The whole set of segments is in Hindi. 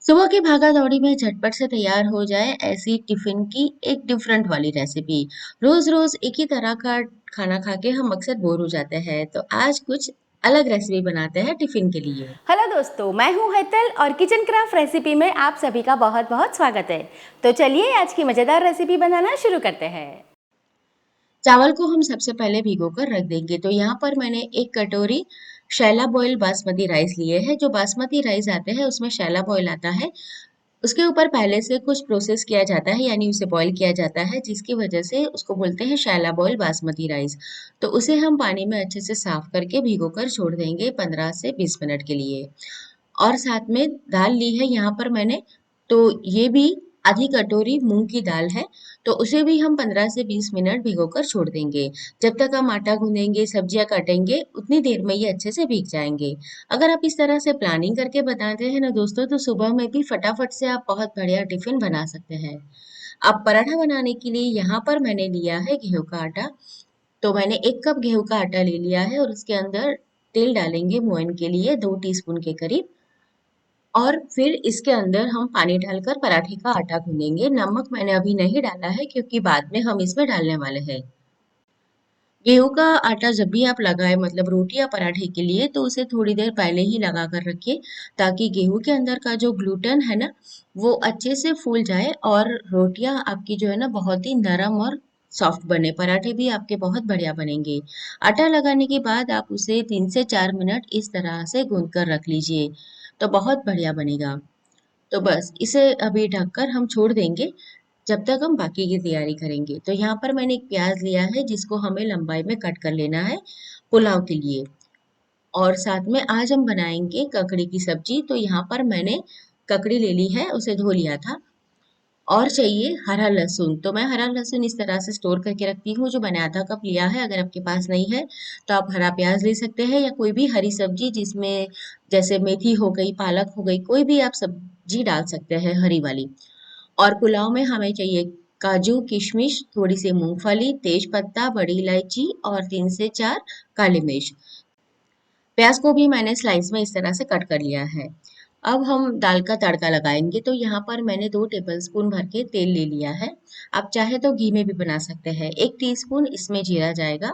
सुबह की भागा-दौड़ी में झटपट से तैयार हो जाए ऐसी टिफिन की एक डिफरेंट वाली रेसिपी। रोज-रोज एक ही तरह का खाना खा के हम अक्सर बोर हो जाते हैं, तो आज कुछ अलग रेसिपी बनाते हैं टिफिन के लिए। हेलो दोस्तों, मैं हूं हेतल और किचन क्राफ्ट रेसिपी में आप सभी का बहुत बहुत स्वागत है। तो चलिए आज की मज़ेदार रेसिपी बनाना शुरू करते हैं। चावल को हम सबसे पहले भिगोकर रख देंगे, तो यहाँ पर मैंने एक कटोरी शैला बॉयल बासमती राइस लिए हैं। जो बासमती राइस आते हैं उसमें शैला बॉयल आता है, उसके ऊपर पहले से कुछ प्रोसेस किया जाता है, यानी उसे बॉईल किया जाता है, जिसकी वजह से उसको बोलते हैं शैला बॉयल बासमती राइस। तो उसे हम पानी में अच्छे से साफ करके भिगोकर छोड़ देंगे 15 से 20 मिनट के लिए। और साथ में दाल ली है यहाँ पर मैंने, तो ये भी आधी कटोरी मूंग की दाल है, तो उसे भी हम 15 से 20 मिनट भिगोकर छोड़ देंगे। जब तक हम आटा गूंदेंगे, सब्जियां काटेंगे, उतनी देर में ये अच्छे से भीग जाएंगे। अगर आप इस तरह से प्लानिंग करके बनाते हैं ना दोस्तों, तो सुबह में भी फटाफट से आप बहुत बढ़िया टिफिन बना सकते हैं। अब पराठा बनाने के लिए यहाँ पर मैंने लिया है गेहूं का आटा। तो मैंने 1 कप गेहूं का आटा ले लिया है और उसके अंदर तेल डालेंगे मोयन के लिए 2 टीस्पून के करीब। और फिर इसके अंदर हम पानी डालकर पराठे का आटा गूंदेंगे। नमक मैंने अभी नहीं डाला है क्योंकि बाद में हम इसमें डालने वाले हैं। गेहूं का आटा जब भी आप लगाएं, मतलब रोटी या पराठे के लिए, तो उसे थोड़ी देर पहले ही लगा कर रखिए, ताकि गेहूं के अंदर का जो ग्लूटेन है ना, वो अच्छे से फूल जाए और रोटियां आपकी जो है ना बहुत ही नरम और सॉफ्ट बने। पराठे भी आपके बहुत बढ़िया बनेंगे। आटा लगाने के बाद आप उसे 3 से 4 मिनट इस तरह से गूंद कर रख लीजिए, तो बहुत बढ़िया बनेगा। तो बस इसे अभी ढककर हम छोड़ देंगे जब तक हम बाकी की तैयारी करेंगे। तो यहाँ पर मैंने एक प्याज लिया है जिसको हमें लंबाई में कट कर लेना है पुलाव के लिए। और साथ में आज हम बनाएंगे ककड़ी की सब्जी। तो यहाँ पर मैंने ककड़ी ले ली है, उसे धो लिया था। और चाहिए हरा लहसुन, तो मैं हरा लहसुन इस तरह से स्टोर करके रखती हूँ, जो मैंने आधा कप लिया है। अगर आपके पास नहीं है तो आप हरा प्याज ले सकते हैं, या कोई भी हरी सब्जी जिसमें जैसे मेथी हो गई, पालक हो गई, कोई भी आप सब्जी डाल सकते हैं हरी वाली। और पुलाव में हमें चाहिए काजू, किशमिश, थोड़ी सी मूंगफली, तेज पत्ता, बड़ी इलायची और 3 से 4 काली मिर्च। प्याज को भी मैंने स्लाइस में इस तरह से कट कर लिया है। अब हम दाल का तड़का लगाएंगे, तो यहाँ पर मैंने 2 टेबलस्पून भर के तेल ले लिया है। आप चाहे तो घी में भी बना सकते हैं। 1 टीस्पून इसमें जीरा जाएगा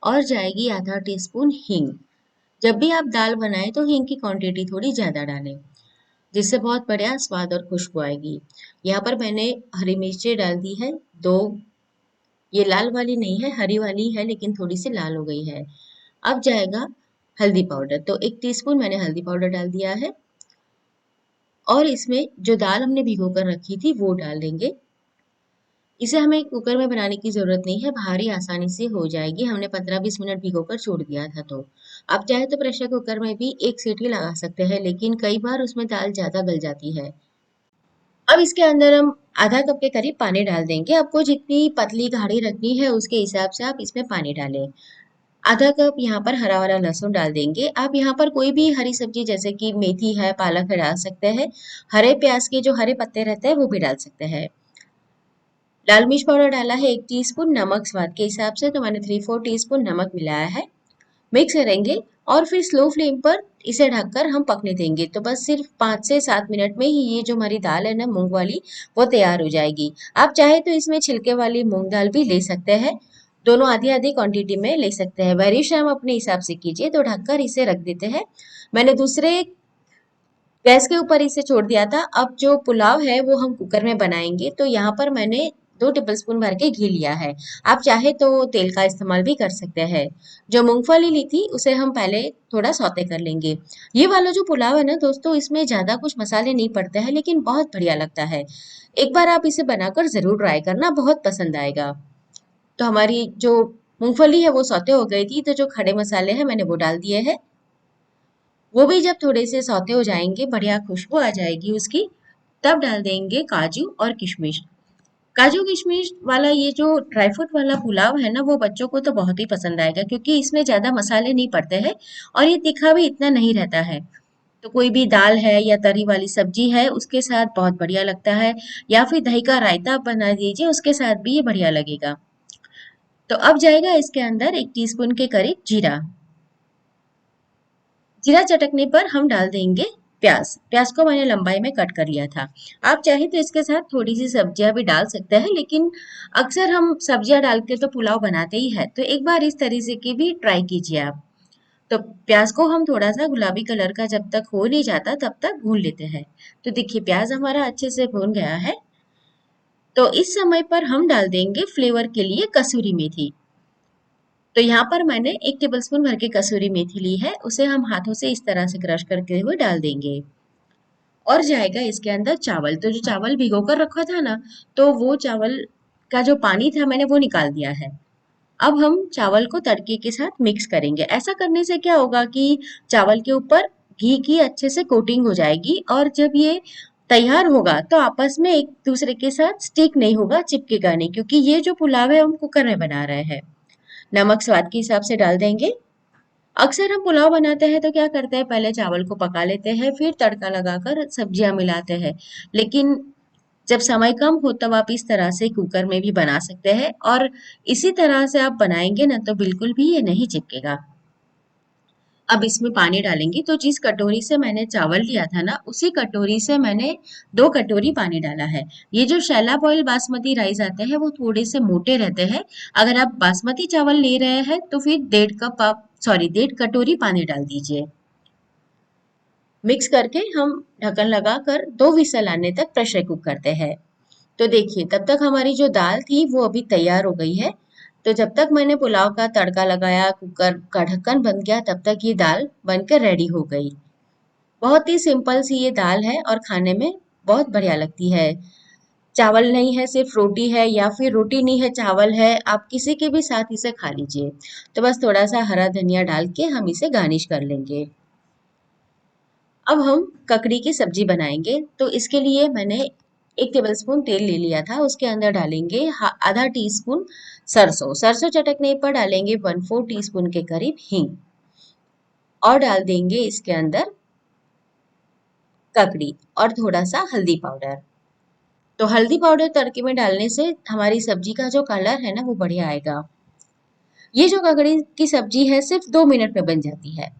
और जाएगी आधा टीस्पून हींग। जब भी आप दाल बनाएं तो हींग की क्वांटिटी थोड़ी ज्यादा डालें, जिससे बहुत बढ़िया स्वाद और खुशबू आएगी। यहाँ पर मैंने हरी मिर्चें डाल दी है 2। ये लाल वाली नहीं है, हरी वाली है, लेकिन थोड़ी सी लाल हो गई है। अब जाएगा हल्दी पाउडर, तो 1 टीस्पून मैंने हल्दी पाउडर डाल दिया है। और इसमें जो दाल हमने भिगो कर रखी थी वो डाल देंगे। इसे हमें कुकर में बनाने की जरूरत नहीं है, बाहर ही आसानी से हो जाएगी। हमने 15-20 मिनट भिगो कर छोड़ दिया था। तो आप चाहे तो प्रेशर कुकर में भी एक सीटी लगा सकते हैं, लेकिन कई बार उसमें दाल ज्यादा गल जाती है। अब इसके अंदर हम आधा कप के करीब पानी डाल देंगे। आपको जितनी पतली गाढ़ी रखनी है उसके हिसाब से आप इसमें पानी डालें। आधा कप यहाँ पर हरा वाला लहसुन डाल देंगे। आप यहाँ पर कोई भी हरी सब्जी जैसे कि मेथी है, पालक है, डाल सकते हैं। हरे प्याज के जो हरे पत्ते रहते हैं वो भी डाल सकते हैं। लाल मिर्च पाउडर डाला है 1 टीस्पून, नमक स्वाद के हिसाब से, तो मैंने 3-4 टीस्पून नमक मिलाया है। मिक्स करेंगे और फिर स्लो फ्लेम पर इसे ढककर हम पकने देंगे। तो बस सिर्फ 5 से 7 मिनट में ही ये जो हमारी दाल है ना मूंग वाली, वो तैयार हो जाएगी। आप चाहे तो इसमें छिलके वाली मूंग दाल भी ले सकते हैं। दोनों आधी आधी क्वांटिटी में ले सकते हैं। वेरिएशन आप अपने हिसाब से कीजिए। तो ढककर इसे रख देते हैं। मैंने दूसरे गैस के ऊपर इसे छोड़ दिया था। अब जो पुलाव है वो हम कुकर में बनाएंगे। तो यहाँ पर मैंने 2 टेबलस्पून भर के घी लिया है। आप चाहे तो तेल का इस्तेमाल भी कर सकते हैं। जो मूंगफली ली थी उसे हम पहले थोड़ा सौते कर लेंगे। ये वाला जो पुलाव है ना दोस्तों, इसमें ज्यादा कुछ मसाले नहीं पड़ते हैं, लेकिन बहुत बढ़िया लगता है। एक बार आप इसे बनाकर जरूर ट्राई करना, बहुत पसंद आएगा। तो हमारी जो मूंगफली है वो सौते हो गई थी, तो जो खड़े मसाले हैं मैंने वो डाल दिए हैं। वो भी जब थोड़े से सौते हो जाएंगे, बढ़िया खुशबू आ जाएगी उसकी, तब डाल देंगे काजू और किशमिश। काजू किशमिश वाला ये जो ड्राई फ्रूट वाला पुलाव है ना, वो बच्चों को तो बहुत ही पसंद आएगा, क्योंकि इसमें ज्यादा मसाले नहीं पड़ते हैं और ये तीखा भी इतना नहीं रहता है। तो कोई भी दाल है या तरी वाली सब्जी है उसके साथ बहुत बढ़िया लगता है, या फिर दही का रायता आप बना दीजिए, उसके साथ भी ये बढ़िया लगेगा। तो अब जाएगा इसके अंदर 1 टीस्पून के करीब जीरा। जीरा चटकने पर हम डाल देंगे प्याज प्याज को मैंने लंबाई में कट कर लिया था। आप चाहे तो इसके साथ थोड़ी सी सब्जियां भी डाल सकते हैं, लेकिन अक्सर हम सब्जियां डाल के तो पुलाव बनाते ही है, तो एक बार इस तरीके की भी ट्राई कीजिए आप। तो प्याज को हम थोड़ा सा गुलाबी कलर का जब तक हो नहीं जाता तब तक भून लेते हैं। तो देखिए प्याज हमारा अच्छे से भून गया है। तो इस समय पर हम डाल देंगे फ्लेवर के लिए कसूरी मेथी। तो यहाँ पर मैंने 1 टेबलस्पून भर के कसूरी मेथी ली है, उसे हम हाथों से इस तरह से क्रश करके हुए डाल देंगे। और जाएगा इसके अंदर चावल। तो जो चावल भिगो कर रखा था ना, तो वो चावल का जो पानी था मैंने वो निकाल दिया है। अब हम चावल को तड़के के साथ मिक्स करेंगे। ऐसा करने से क्या होगा कि चावल के ऊपर घी की अच्छे से कोटिंग हो जाएगी, और जब ये तैयार होगा तो आपस में एक दूसरे के साथ स्टिक नहीं होगा, चिपकेगा नहीं, क्योंकि ये जो पुलाव है हम कुकर में बना रहे हैं। नमक स्वाद के हिसाब से डाल देंगे। अक्सर हम पुलाव बनाते हैं तो क्या करते हैं, पहले चावल को पका लेते हैं, फिर तड़का लगाकर सब्जियां मिलाते हैं। लेकिन जब समय कम हो तब आप इस तरह से कुकर में भी बना सकते हैं, और इसी तरह से आप बनाएंगे ना तो बिल्कुल भी ये नहीं चिपकेगा। अब इसमें पानी डालेंगे, तो जिस कटोरी से मैंने चावल लिया था ना, उसी कटोरी से मैंने 2 कटोरी पानी डाला है। ये जो शैला बॉयल बासमती राइस आते हैं वो थोड़े से मोटे रहते हैं। अगर आप बासमती चावल ले रहे हैं तो फिर 1.5 कप आप सॉरी 1.5 कटोरी पानी डाल दीजिए। मिक्स करके हम ढक्कन लगाकर 2 विसल आने तक प्रेशर कुक करते हैं। तो देखिए तब तक हमारी जो दाल थी वो अभी तैयार हो गई है। तो जब तक मैंने पुलाव का तड़का लगाया, कुकर का ढक्कन बंद किया, तब तक ये दाल बनकर रेडी हो गई। बहुत ही सिंपल सी ये दाल है और खाने में बहुत बढ़िया लगती है। चावल नहीं है, सिर्फ रोटी है, या फिर रोटी नहीं है चावल है, आप किसी के भी साथ इसे खा लीजिए। तो बस थोड़ा सा हरा धनिया डाल के हम इसे गार्निश कर लेंगे। अब हम ककड़ी की सब्जी बनाएंगे। तो इसके लिए मैंने 1 टेबलस्पून तेल ले लिया था, उसके अंदर डालेंगे आधा टीस्पून सरसों। सरसों चटकने पर डालेंगे 1/4 टीस्पून के करीब हींग, और डाल देंगे इसके अंदर ककड़ी और थोड़ा सा हल्दी पाउडर। तो हल्दी पाउडर तड़के में डालने से हमारी सब्जी का जो कलर है ना वो बढ़िया आएगा। ये जो ककड़ी की सब्जी है सिर्फ 2 मिनट में बन जाती है।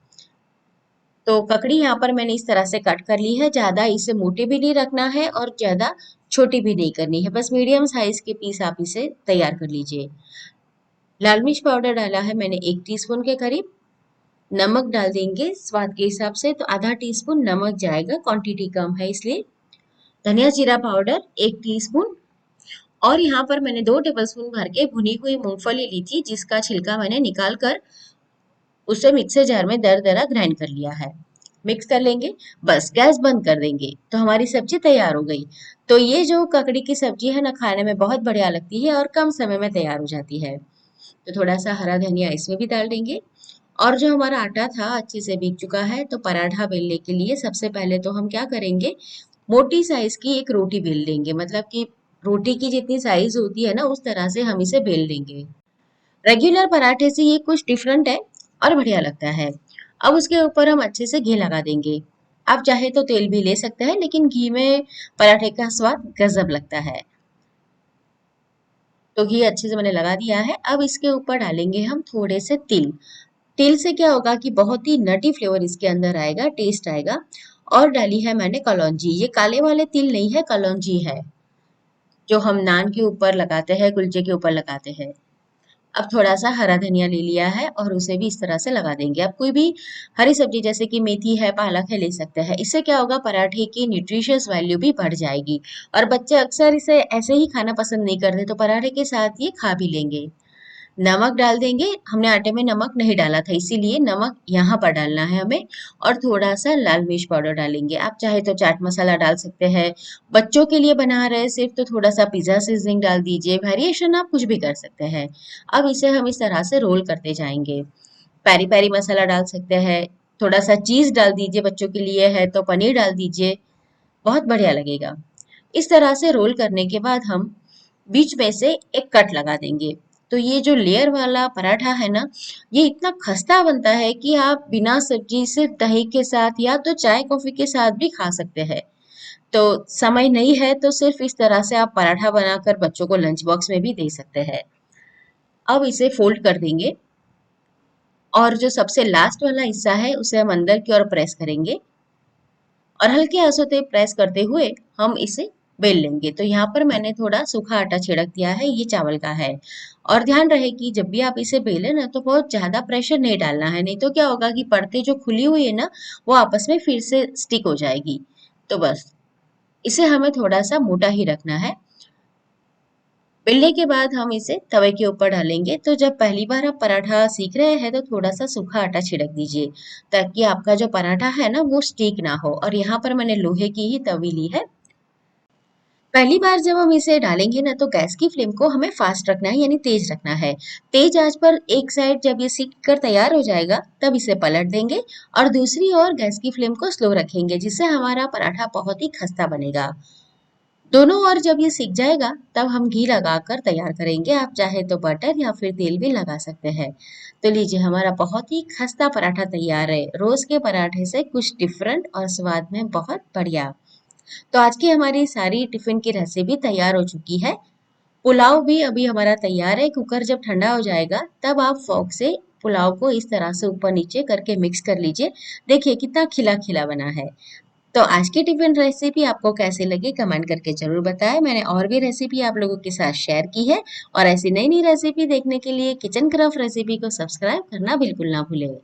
तो ककड़ी यहाँ पर मैंने इस तरह से कट कर ली है। ज्यादा इसे मोटी भी नहीं रखना है और ज्यादा छोटी भी नहीं करनी है, बस मीडियम साइज के पीस आप इसे तैयार कर लीजिए। लाल मिर्च पाउडर डाला है मैंने 1 टीस्पून के करीब। नमक डाल देंगे स्वाद के हिसाब से, तो आधा टीस्पून नमक जाएगा, क्वांटिटी कम है इसलिए। धनिया जीरा पाउडर 1 टीस्पून। और यहाँ पर मैंने 2 टेबलस्पून भर के भुनी हुई मूंगफली ली थी, जिसका छिलका मैंने निकाल कर उसे मिक्सर जार में दरदरा ग्राइंड कर लिया है। मिक्स कर लेंगे, बस गैस बंद कर देंगे, तो हमारी सब्जी तैयार हो गई। तो ये जो ककड़ी की सब्जी है ना, खाने में बहुत बढ़िया लगती है और कम समय में तैयार हो जाती है। तो थोड़ा सा हरा धनिया इसमें भी डाल देंगे। और जो हमारा आटा था अच्छे से भीग चुका है, तो पराठा बेलने के लिए सबसे पहले तो हम क्या करेंगे, मोटी साइज की एक रोटी बेल लेंगे, मतलब कि रोटी की जितनी साइज होती है ना उस तरह से हम इसे बेल लेंगे। रेगुलर पराठे से ये कुछ डिफरेंट है और बढ़िया लगता है। अब उसके ऊपर हम अच्छे से घी लगा देंगे। आप चाहे तो तेल भी ले सकते हैं, लेकिन घी में पराठे का स्वाद गजब लगता है। तो घी अच्छे से मैंने लगा दिया है। अब इसके ऊपर डालेंगे हम थोड़े से तिल। तिल से क्या होगा कि बहुत ही नटी फ्लेवर इसके अंदर आएगा, टेस्ट आएगा। और डाली है मैंने कलौंजी। ये काले वाले तिल नहीं है, कलौंजी है, जो हम नान के ऊपर लगाते हैं, कुलचे के ऊपर लगाते हैं। अब थोड़ा सा हरा धनिया ले लिया है और उसे भी इस तरह से लगा देंगे। आप कोई भी हरी सब्जी जैसे कि मेथी है, पालक है, ले सकते हैं। इससे क्या होगा, पराठे की न्यूट्रिशियस वैल्यू भी बढ़ जाएगी। और बच्चे अक्सर इसे ऐसे ही खाना पसंद नहीं करते, तो पराठे के साथ ये खा भी लेंगे। नमक डाल देंगे, हमने आटे में नमक नहीं डाला था इसीलिए नमक यहाँ पर डालना है हमें। और थोड़ा सा लाल मिर्च पाउडर डालेंगे। आप चाहे तो चाट मसाला डाल सकते हैं। बच्चों के लिए बना रहे हैं सिर्फ, तो थोड़ा सा पिज्जा सीजनिंग डाल दीजिए। वेरिएशन आप कुछ भी कर सकते हैं। अब इसे हम इस तरह से रोल करते जाएंगे। पेरी पेरी मसाला डाल सकते हैं। थोड़ा सा चीज डाल दीजिए, बच्चों के लिए है तो पनीर डाल दीजिए, बहुत बढ़िया लगेगा। इस तरह से रोल करने के बाद हम बीच में से एक कट लगा देंगे। तो ये जो लेयर वाला पराठा है ना, ये इतना खस्ता बनता है कि आप बिना सब्जी सिर्फ दही के साथ या तो चाय कॉफी के साथ भी खा सकते हैं। तो समय नहीं है तो सिर्फ इस तरह से आप पराठा बनाकर बच्चों को लंच बॉक्स में भी दे सकते हैं। अब इसे फोल्ड कर देंगे, और जो सबसे लास्ट वाला हिस्सा है उसे हम अंदर की ओर प्रेस करेंगे, और हल्के हाथों से प्रेस करते हुए हम इसे बेल लेंगे। तो यहाँ पर मैंने थोड़ा सूखा आटा छिड़क दिया है, ये चावल का है। और ध्यान रहे कि जब भी आप इसे बेले ना तो बहुत ज्यादा प्रेशर नहीं डालना है, नहीं तो क्या होगा कि परतें जो खुली हुई है ना वो आपस में फिर से स्टिक हो जाएगी। तो बस इसे हमें थोड़ा सा मोटा ही रखना है। बेलने के बाद हम इसे तवे के ऊपर डालेंगे। तो जब पहली बार आप पराठा सीख रहे हैं तो थोड़ा सा सूखा आटा छिड़क दीजिए, ताकि आपका जो पराठा है ना वो स्टिक ना हो। और यहाँ पर मैंने लोहे की ही तवी ली है। पहली बार जब हम इसे डालेंगे ना तो गैस की फ्लेम को हमें फास्ट रखना है, यानी तेज रखना है। तेज आंच पर एक साइड जब ये सीख कर तैयार हो जाएगा तब इसे पलट देंगे, और दूसरी ओर गैस की फ्लेम को स्लो रखेंगे, जिससे हमारा पराठा बहुत ही खस्ता बनेगा। दोनों ओर जब ये सिक जाएगा तब हम घी लगाकर तैयार करेंगे। आप चाहे तो बटर या फिर तेल भी लगा सकते हैं। तो लीजिए, हमारा बहुत ही खस्ता पराठा तैयार है, रोज के पराठे से कुछ डिफरेंट और स्वाद में बहुत बढ़िया। तो आज की हमारी सारी टिफिन की रेसिपी तैयार हो चुकी है। पुलाव भी अभी हमारा तैयार है। कुकर जब ठंडा हो जाएगा तब आप फोक से पुलाव को इस तरह से ऊपर नीचे करके मिक्स कर लीजिए। देखिए कितना खिला खिला बना है। तो आज की टिफिन रेसिपी आपको कैसी लगी कमेंट करके जरूर बताएं। मैंने और भी रेसिपी आप लोगों के साथ शेयर की है। और ऐसी नई नई रेसिपी देखने के लिए किचन क्राफ्ट रेसिपी को सब्सक्राइब करना बिल्कुल ना भूलें।